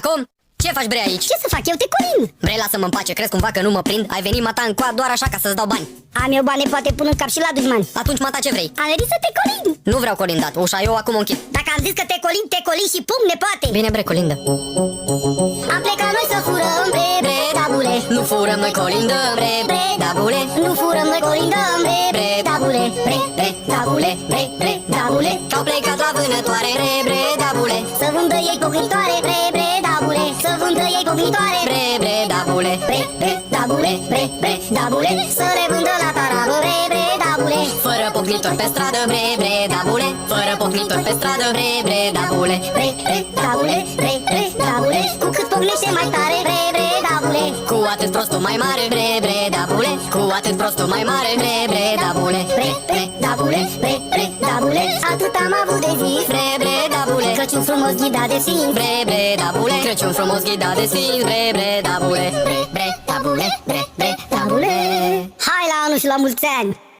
Acum? Ce faci, bre, aici? Ce să fac? Eu te colin. Bre, lasă-mă în pace, crezi cumva că nu mă prind? Ai venit mata în coa doar așa ca să-ți dau bani. Am eu bani, poate pun în cap și la dușmani. Atunci mata ce vrei? Am venit să te colin. Nu vreau colindat, ușa eu acum o închid. Dacă am zis că te colin și pum, ne poate. Bine, bre, colindă. Am plecat noi să furăm, bre, bre, dabule. Nu furăm, noi colindăm, bre, bre, dabule. Nu furăm, noi colindăm, bre, bre, dabule. Bre, bre, dabule, bre, bre, dabule. Că-au plecat la vânătoare, bre, bre, dabule. Să vândă ei pognitoare, bre, bre, dabule. Să vândă ei pognitoare, Bre, bre, dabule. bre, bre, dabule, bre, bre, dabule. Să le vândă la tarabă, bre, bre, dabule. Fără pocnitor pe stradă, bre, bre, dabule. Fără pocnitor pe stradă, bre, bre, dabule. Bre, bre, dabule, bre, bre, dabule. Cu cât pognește mai tare, bre, bre, dabule. Cu atât prostul mai mare, bre, bre, dabule. Cu atât prostul mai mare, bre, bre, dabule. Bre, bre, dabule, bre, bre, dabule. Atât am avut de zis, Bre, bre, dabule. Crăciun frumos ghidat de simț. Bre, bre, dabule. Crăciun frumos ghidat de simț, bre, bre, dabule. Bre, bre, dabule, bre, bre, dabule. Hai la anul și la mulți ani.